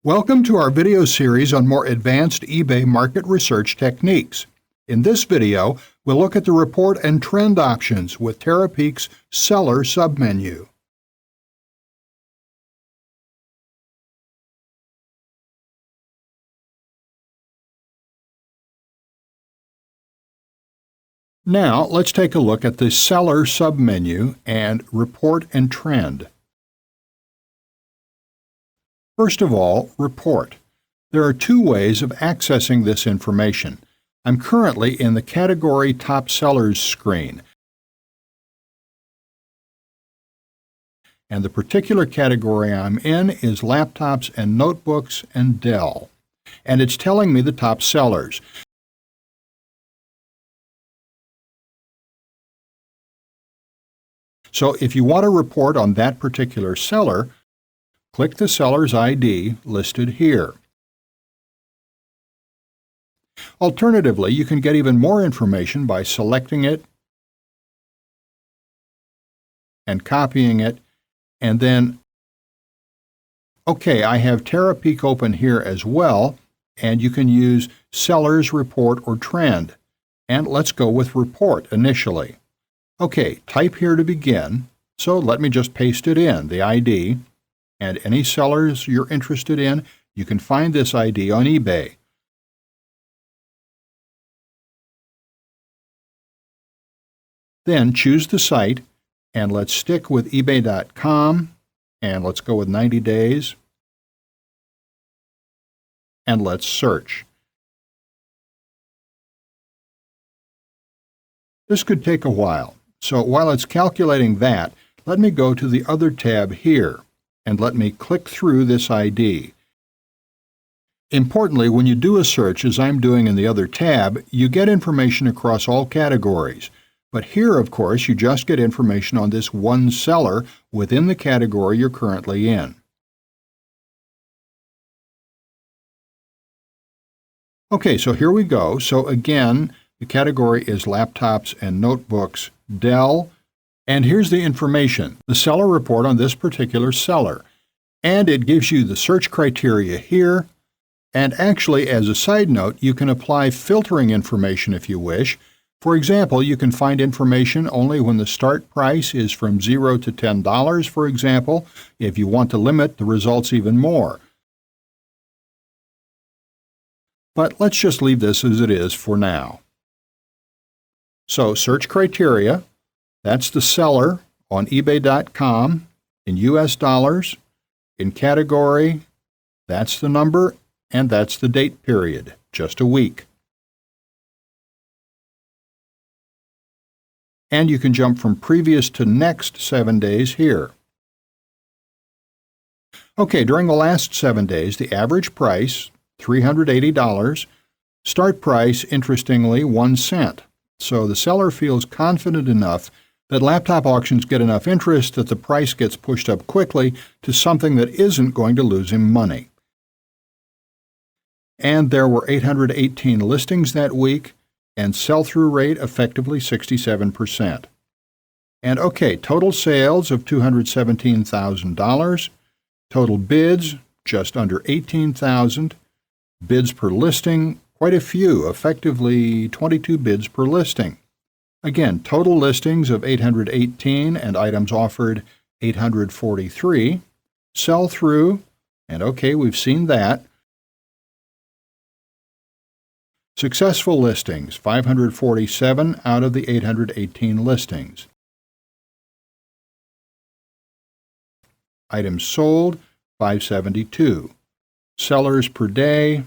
Welcome to our video series on more advanced eBay market research techniques. In this video, we'll look at the report and trend options with Terapeak's seller submenu. Now, let's take a look at the seller submenu and report and trend. First of all, report. There are two ways of accessing this information. I'm currently in the Category Top Sellers screen, and the particular category I'm in is laptops and notebooks and Dell, and it's telling me the top sellers. So if you want to report on that particular seller, click the seller's ID listed here. Alternatively, you can get even more information by selecting it and copying it, and then, I have Terapeak open here as well, and you can use seller's report or trend. And let's go with report initially. Type here to begin, so let me just paste it in, the ID. And any sellers you're interested in, you can find this ID on eBay. Then choose the site, and let's stick with eBay.com, and let's go with 90 days, and let's search. This could take a while, so while it's calculating that, let me go to the other tab here, and let me click through this ID. Importantly, when you do a search, as I'm doing in the other tab, you get information across all categories. But here, of course, you just get information on this one seller within the category you're currently in. So here we go. So again, the category is laptops and notebooks, Dell. And here's the information, the seller report on this particular seller. And it gives you the search criteria here. And actually, as a side note, you can apply filtering information if you wish. For example, you can find information only when the start price is from $0 to $10, for example, if you want to limit the results even more. But let's just leave this as it is for now. So, search criteria. That's the seller on eBay.com in US dollars. In category, that's the number, and that's the date period, just a week. And you can jump from previous to next 7 days here. During the last 7 days, the average price, $380. Start price, interestingly, 1 cent. So the seller feels confident enough that laptop auctions get enough interest that the price gets pushed up quickly to something that isn't going to lose him money. And there were 818 listings that week, and sell-through rate effectively 67%. And total sales of $217,000, total bids just under 18,000, bids per listing quite a few, effectively 22 bids per listing. Again, total listings of 818 and items offered 843, sell-through, and we've seen that. Successful listings, 547 out of the 818 listings. Items sold, 572. Sellers per day.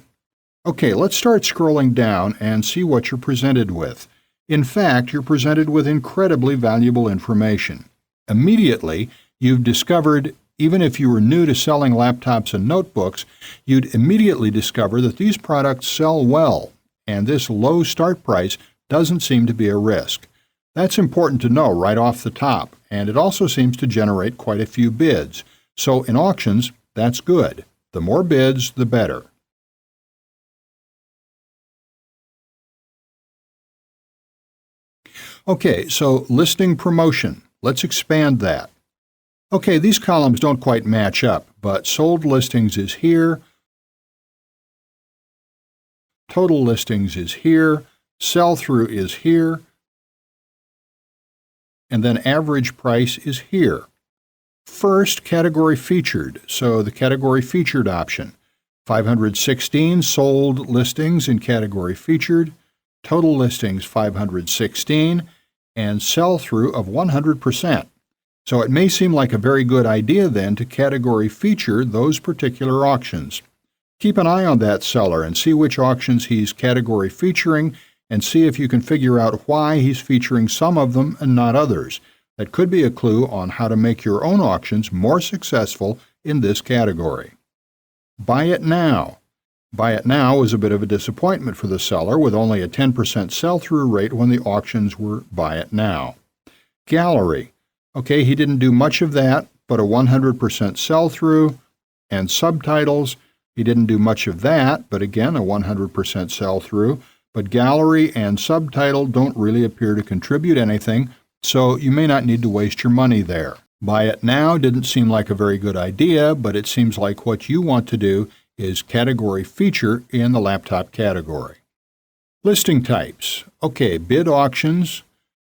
Let's start scrolling down and see what you're presented with. In fact, you're presented with incredibly valuable information. Immediately, you've discovered, even if you were new to selling laptops and notebooks, you'd immediately discover that these products sell well, and this low start price doesn't seem to be a risk. That's important to know right off the top, and it also seems to generate quite a few bids. So in auctions, that's good. The more bids, the better. So listing promotion. Let's expand that. These columns don't quite match up, but sold listings is here, total listings is here, sell-through is here, and then average price is here. First, category featured, so the category featured option. 516 sold listings in category featured, total listings 516, and sell-through of 100%. So it may seem like a very good idea then to category feature those particular auctions. Keep an eye on that seller and see which auctions he's category featuring and see if you can figure out why he's featuring some of them and not others. That could be a clue on how to make your own auctions more successful in this category. Buy it now. Buy it now was a bit of a disappointment for the seller with only a 10% sell-through rate when the auctions were buy it now. Gallery. Okay, he didn't do much of that, but a 100% sell-through. And subtitles. He didn't do much of that, but again, a 100% sell-through. But gallery and subtitle don't really appear to contribute anything, so you may not need to waste your money there. Buy it now didn't seem like a very good idea, but it seems like what you want to do is category feature in the laptop category. Listing types. Okay, bid auctions,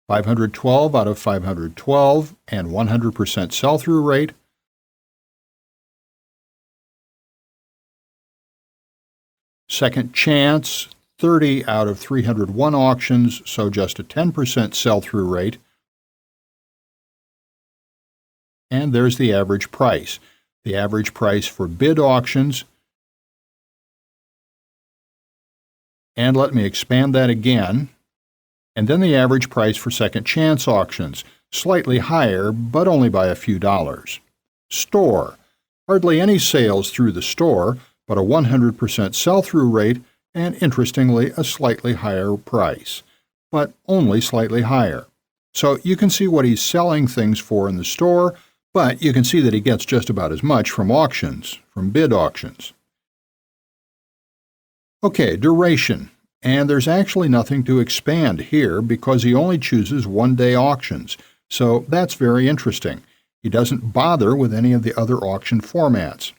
512 out of 512 and 100% sell-through rate. Second chance, 30 out of 301 auctions, so just a 10% sell-through rate. And there's the average price. The average price for bid auctions. And let me expand that again. And then the average price for second chance auctions, slightly higher, but only by a few dollars. Store. Hardly any sales through the store, but a 100% sell-through rate, and interestingly, a slightly higher price, but only slightly higher. So you can see what he's selling things for in the store, but you can see that he gets just about as much from auctions, from bid auctions. Okay, duration. And there's actually nothing to expand here because he only chooses one-day auctions, so that's very interesting. He doesn't bother with any of the other auction formats.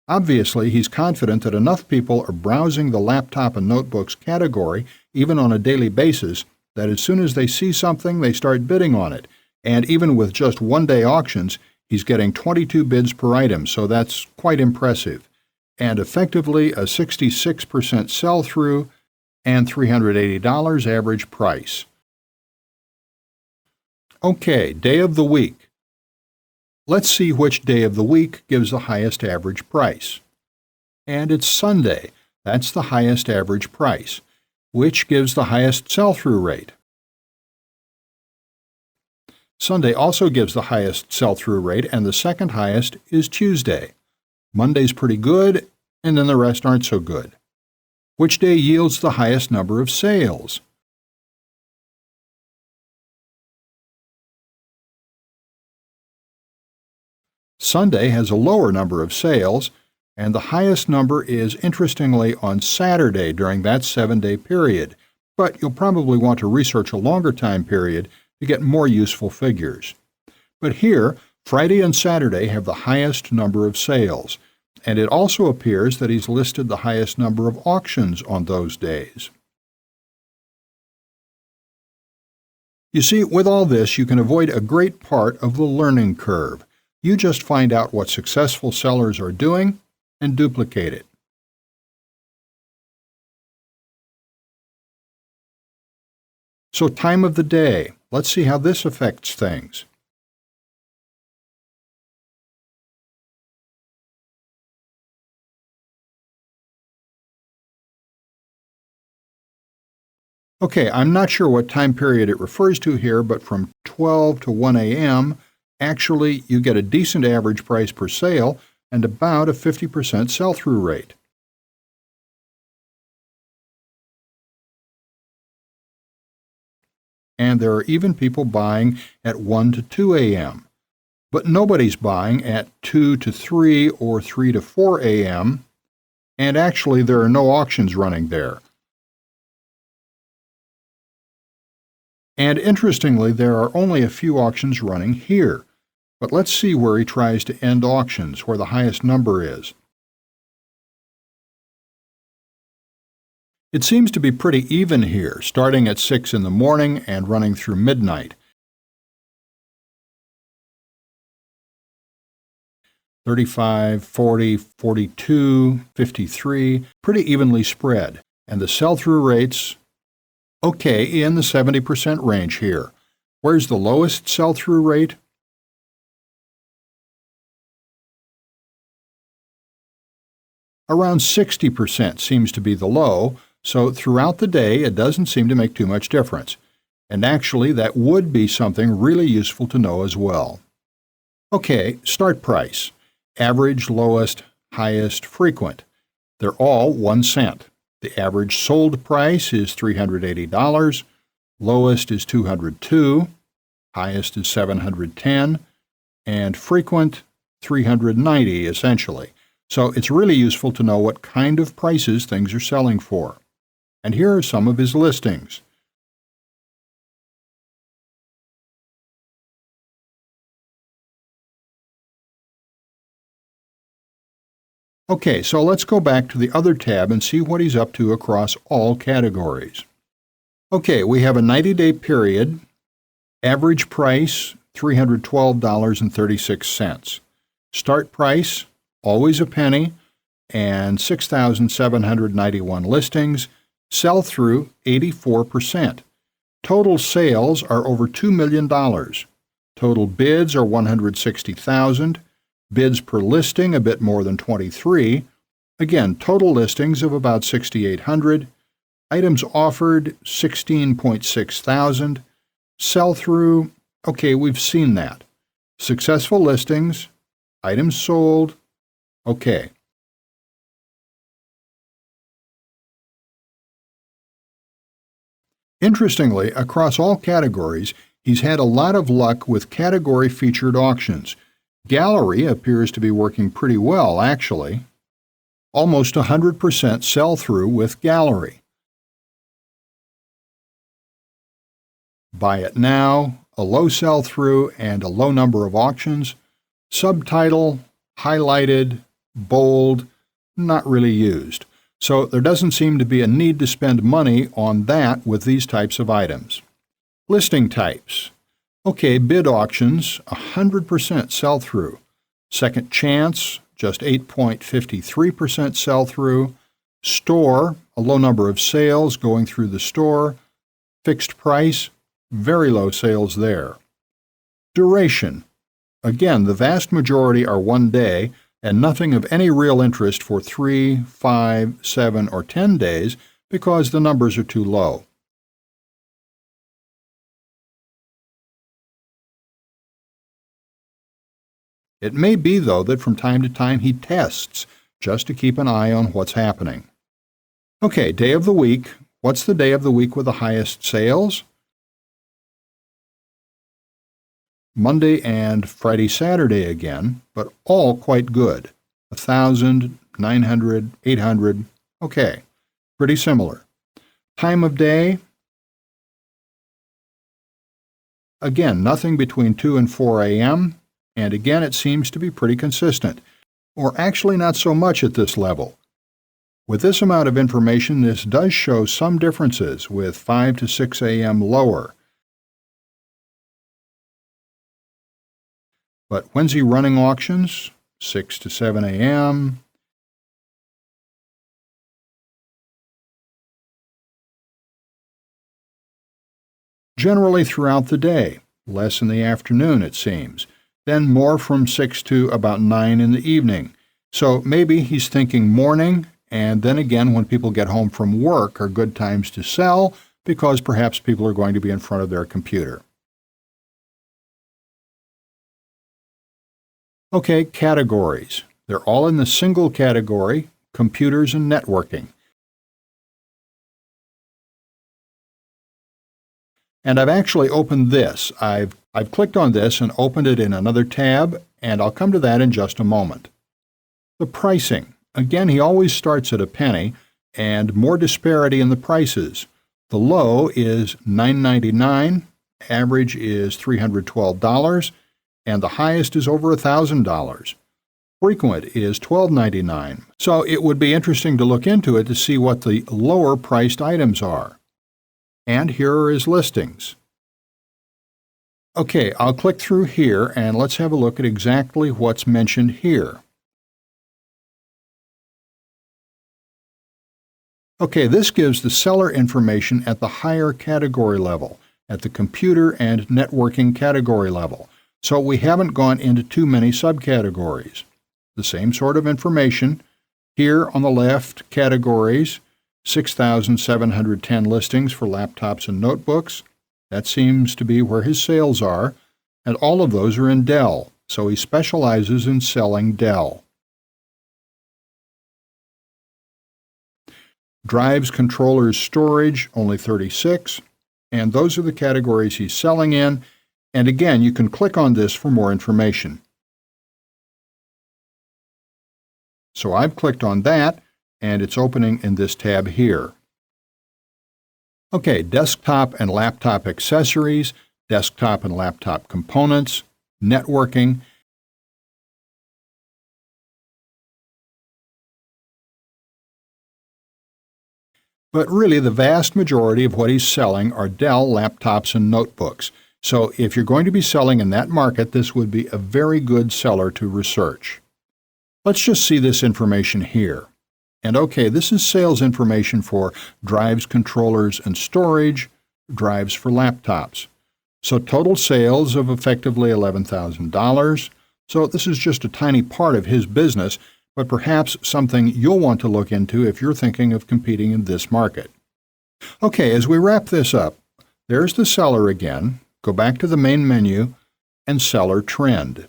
Obviously, he's confident that enough people are browsing the laptop and notebooks category, even on a daily basis, that as soon as they see something, they start bidding on it. And even with just one-day auctions, he's getting 22 bids per item, so that's quite impressive. And effectively a 66% sell-through and $380 average price. Okay, day of the week. Let's see which day of the week gives the highest average price. And it's Sunday. That's the highest average price. Which gives the highest sell-through rate? Sunday also gives the highest sell-through rate, and the second highest is Tuesday. Monday's pretty good, and then the rest aren't so good. Which day yields the highest number of sales? Sunday has a lower number of sales, and the highest number is, interestingly, on Saturday during that 7-day period, but you'll probably want to research a longer time period to get more useful figures. But here, Friday and Saturday have the highest number of sales, and it also appears that he's listed the highest number of auctions on those days. You see, with all this, you can avoid a great part of the learning curve. You just find out what successful sellers are doing and duplicate it. So, time of the day. Let's see how this affects things. Okay, I'm not sure what time period it refers to here, but from 12 to 1 a.m., actually you get a decent average price per sale and about a 50% sell-through rate. And there are even people buying at 1 to 2 a.m. But nobody's buying at 2 to 3 or 3 to 4 a.m., and actually there are no auctions running there. And interestingly, there are only a few auctions running here. But let's see where he tries to end auctions, where the highest number is. It seems to be pretty even here, starting at 6 in the morning and running through midnight. 35, 40, 42, 53, pretty evenly spread. And the sell-through rates, okay, in the 70% range here. Where's the lowest sell-through rate? Around 60% seems to be the low, so throughout the day it doesn't seem to make too much difference. And actually, that would be something really useful to know as well. Okay, start price. Average, lowest, highest, frequent. They're all 1 cent. The average sold price is $380, lowest is $202, highest is $710, and frequent $390 essentially. So it's really useful to know what kind of prices things are selling for. And here are some of his listings. Okay, so let's go back to the other tab and see what he's up to across all categories. Okay, we have a 90-day period, average price $312.36. Start price, always a penny, and 6,791 listings, sell-through 84%. Total sales are over $2 million. Total bids are 160,000. Bids per listing a bit more than 23. Again, total listings of about 6,800. Items offered 16.6 thousand. Sell-through, okay, we've seen that. Successful listings, items sold, okay. Interestingly, across all categories, he's had a lot of luck with category-featured auctions. Gallery appears to be working pretty well, actually. Almost 100% sell-through with Gallery. Buy It Now, a low sell-through and a low number of auctions. Subtitle, highlighted, bold, not really used. So there doesn't seem to be a need to spend money on that with these types of items. Listing types. Okay, bid auctions, 100% sell-through. Second chance, just 8.53% sell-through. Store, a low number of sales going through the store. Fixed price, very low sales there. Duration. Again, the vast majority are 1 day, and nothing of any real interest for 3, 5, 7, or 10 days because the numbers are too low. It may be, though, that from time to time he tests, just to keep an eye on what's happening. Okay, day of the week. What's the day of the week with the highest sales? Monday and Friday, Saturday again, but all quite good. 1,000, 900, 800, okay, pretty similar. Time of day? Again, nothing between 2 and 4 a.m., and again, it seems to be pretty consistent, or actually not so much at this level. With this amount of information, this does show some differences, with 5 to 6 a.m. lower. But when's he running auctions? 6 to 7 a.m. Generally throughout the day, less in the afternoon, it seems. Then more from 6 to about 9 in the evening. So maybe he's thinking morning, and then again when people get home from work are good times to sell because perhaps people are going to be in front of their computer. Okay, categories. They're all in the single category, computers and networking. And I've actually opened this. I've clicked on this and opened it in another tab, and I'll come to that in just a moment. The pricing. Again, he always starts at a penny, and more disparity in the prices. The low is $9.99, average is $312, and the highest is over $1,000. Frequent is $12.99. So it would be interesting to look into it to see what the lower priced items are. And here are his listings. Okay, I'll click through here and let's have a look at exactly what's mentioned here. Okay, this gives the seller information at the higher category level, at the computer and networking category level. So we haven't gone into too many subcategories. The same sort of information. Here on the left, categories, 6,710 listings for laptops and notebooks. That seems to be where his sales are, and all of those are in Dell, so he specializes in selling Dell. Drives, controllers, storage, only 36, and those are the categories he's selling in, and again, you can click on this for more information. So I've clicked on that, and it's opening in this tab here. Okay, desktop and laptop accessories, desktop and laptop components, networking, but really the vast majority of what he's selling are Dell laptops and notebooks. So if you're going to be selling in that market, this would be a very good seller to research. Let's just see this information here. And okay, this is sales information for drives, controllers, and storage, drives for laptops. So total sales of effectively $11,000. So this is just a tiny part of his business, but perhaps something you'll want to look into if you're thinking of competing in this market. Okay, as we wrap this up, there's the seller again. Go back to the main menu and Seller Trend.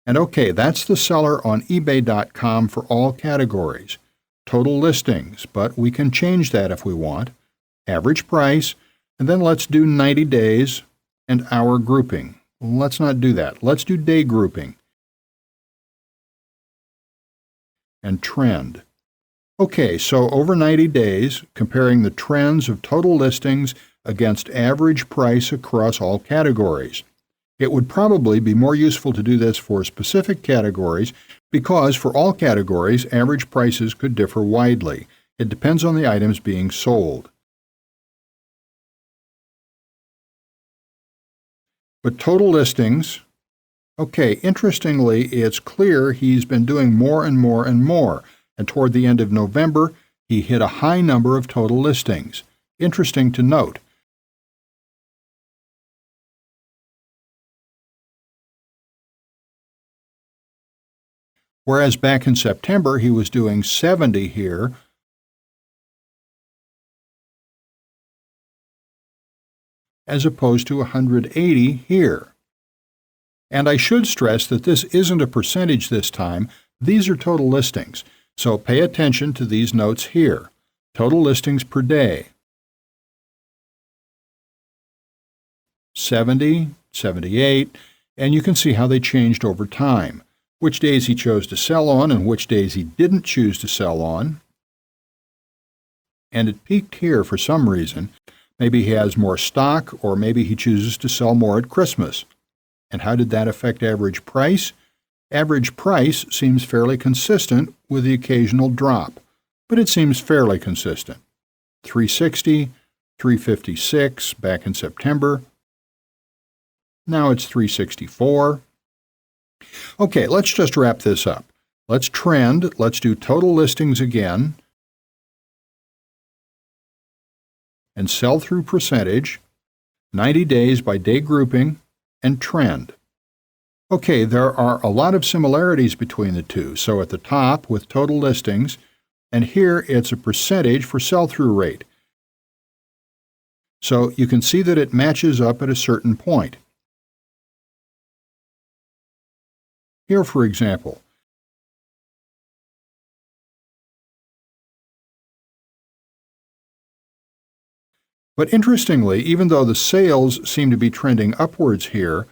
And okay, that's the seller on eBay.com for all categories. Total listings, but we can change that if we want. Average price, and then let's do 90 days and hour grouping. Let's not do that. Let's do day grouping. And trend. Okay, so over 90 days, comparing the trends of total listings against average price across all categories. It would probably be more useful to do this for specific categories because for all categories, average prices could differ widely. It depends on the items being sold. But total listings, okay, interestingly, it's clear he's been doing more and more and more, and toward the end of November, he hit a high number of total listings. Interesting to note. Whereas back in September, he was doing 70 here, as opposed to 180 here. And I should stress that this isn't a percentage this time. These are total listings. So pay attention to these notes here. Total listings per day. 70, 78, and you can see how they changed over time. Which days he chose to sell on and which days he didn't choose to sell on. And it peaked here for some reason. Maybe he has more stock, or maybe he chooses to sell more at Christmas. And how did that affect average price? Average price seems fairly consistent with the occasional drop, but it seems fairly consistent. 360, 356 back in September. Now it's 364. Okay, let's just wrap this up. Let's trend. Let's do total listings again. And sell-through percentage, 90 days by day grouping, and trend. Okay, there are a lot of similarities between the two. So at the top with total listings, and here it's a percentage for sell-through rate. So you can see that it matches up at a certain point. Here, for example, but interestingly, even though the sales seem to be trending upwards here,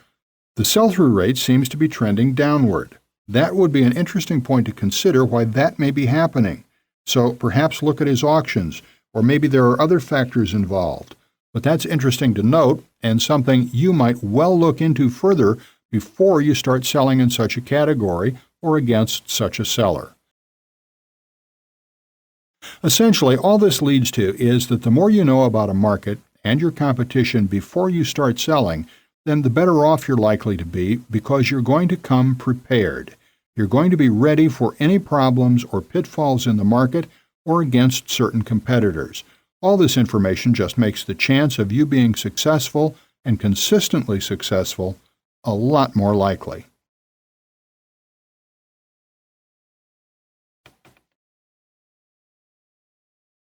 the sell-through rate seems to be trending downward. That would be an interesting point to consider why that may be happening. So perhaps look at his auctions, or maybe there are other factors involved. But that's interesting to note and something you might well look into further before you start selling in such a category or against such a seller. Essentially, all this leads to is that the more you know about a market and your competition before you start selling, then the better off you're likely to be because you're going to come prepared. You're going to be ready for any problems or pitfalls in the market or against certain competitors. All this information just makes the chance of you being successful and consistently successful a lot more likely.